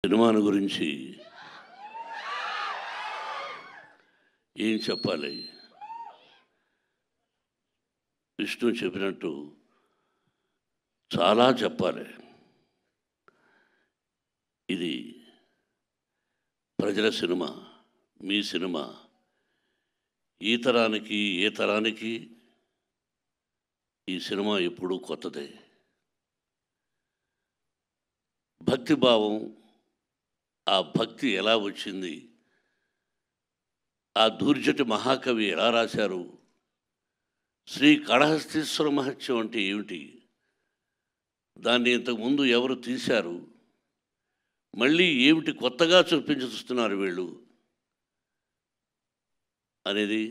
సినిమాను గురించి ఏం చెప్పాలి? విష్ణు చెప్పినట్టు చాలా చెప్పాలి. ఇది ప్రజల సినిమా, మీ సినిమా. ఈ తరానికి ఏ తరానికి ఈ సినిమా ఎప్పుడూ కొత్తదే. భక్తిభావం, ఆ భక్తి ఎలా వచ్చింది, ఆ దూర్జటి మహాకవి ఎలా రాశారు, శ్రీ కాళహస్తీశ్వర మహత్యం అంటే ఏమిటి, దాన్ని ఇంతకుముందు ఎవరు తీశారు, మళ్ళీ ఏమిటి కొత్తగా చూస్తున్నారు వీళ్ళు అనేది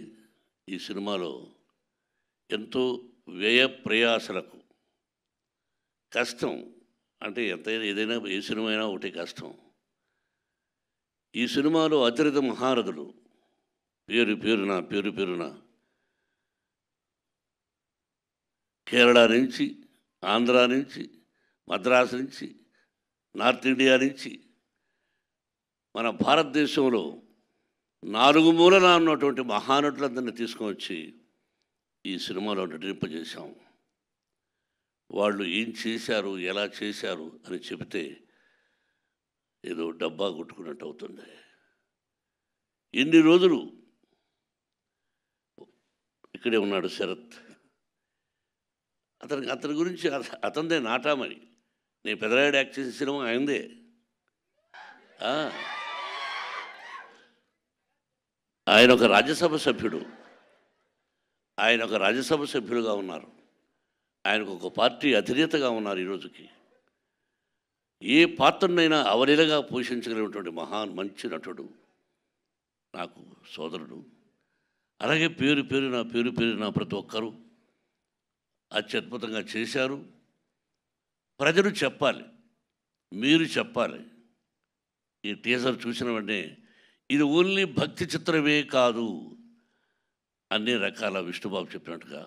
ఈ సినిమాలో ఎంతో వ్యయ ప్రయాసలకు కష్టం. అంటే ఎంతైనా ఏదైనా ఏ సినిమా అయినా ఒకటి కష్టం. ఈ సినిమాలో అతిరథ మహారథులు పేరు పేరున కేరళ నుంచి, ఆంధ్ర నుంచి, మద్రాసు నుంచి, నార్త్ ఇండియా నుంచి, మన భారతదేశంలో 4 మూలలా ఉన్నటువంటి మహానటులందరినీ తీసుకొని వచ్చి ఈ సినిమాలో నటింపజేశాం. వాళ్ళు ఏం చేశారు, ఎలా చేశారు అని చెబితే ఏదో డబ్బా కొట్టుకున్నట్టు అవుతుంది. ఎన్ని రోజులు ఇక్కడే ఉన్నాడు శరత్. అతని గురించి అతనిదే నాటామని. నేను పెదరాయుడు యాక్ట్ చేసిన సినిమా అయిందే. ఆయన ఒక రాజ్యసభ సభ్యుడుగా ఉన్నారు. ఆయనకు ఒక పార్టీ అధినేతగా ఉన్నారు. ఈరోజుకి ఏ పాత్రనైనా అవలీలగా పోషించగలిగినటువంటి మంచి నటుడు, నాకు సోదరుడు. అలాగే పేరున ప్రతి ఒక్కరూ అత్యద్భుతంగా చేశారు. ప్రజలు చెప్పాలి, మీరు చెప్పాలి. ఈ టీజర్ చూసిన వెంటనే ఇది ఓన్లీ భక్తి చిత్రమే కాదు, అన్ని రకాల విష్ణుబాబు చెప్పినట్టుగా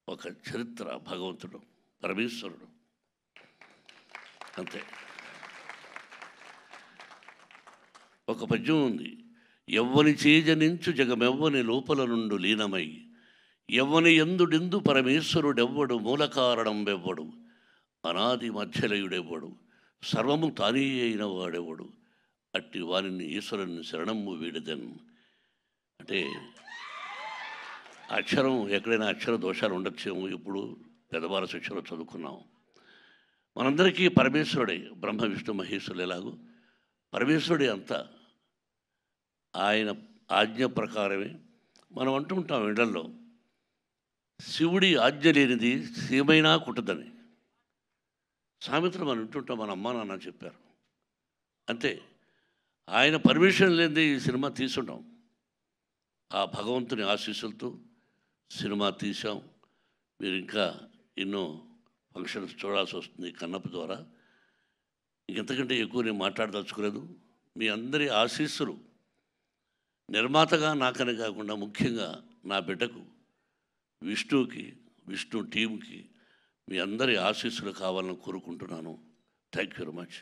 ఒక చరిత్ర, భగవంతుడు, పరమేశ్వరుడు, అంతే. ఒక పద్యం ఉంది, ఎవ్వని చేజనించు జగమెవ్వని లోపల నుండు లీనమై, ఎవ్వని ఎందుడెందు పరమేశ్వరుడెవ్వడు, మూల కారణం వెవ్వడు, అనాది మధ్యలయుడెవ్వడు, సర్వము తానే అయిన వాడెవ్వడు, అట్టి వారిని ఈశ్వరుని శరణము వీడదన్. అంటే అక్షరం ఎక్కడైనా అక్షర దోషాలు ఉండొచ్చేమో. ఇప్పుడు పెద్దవాళ్ళ శిక్షలో చదువుకున్నాం. మనందరికీ పరమేశ్వరుడే, బ్రహ్మ విష్ణు మహేశ్వరులు ఎలాగో పరమేశ్వరుడే అంతా. ఆయన ఆజ్ఞ ప్రకారమే మనం అంటుంటాం ఇళ్లలో, శివుడి ఆజ్ఞ లేనిది సీమైనా కుట్టదని సామెతలు మనం వింటుంటాం. మన అమ్మా నాన్న చెప్పారు అంతే. ఆయన పర్మిషన్ లేనిదే ఈ సినిమా తీసుంటాం. ఆ భగవంతుని ఆశీస్సులతో సినిమా తీసాం. మీరు ఇంకా ఎన్నో ఫంక్షన్స్ చూడాల్సి వస్తుంది కన్నప్ప ద్వారా. ఇంకెంతకంటే ఎక్కువ నేను మాట్లాడదలుచుకోలేదు. మీ అందరి ఆశీస్సులు నిర్మాతగా నాకనే కాకుండా ముఖ్యంగా నా బిడ్డకు విష్ణుకి, విష్ణు టీంకి మీ అందరి ఆశీస్సులు కావాలని కోరుకుంటున్నాను. Thank you very much.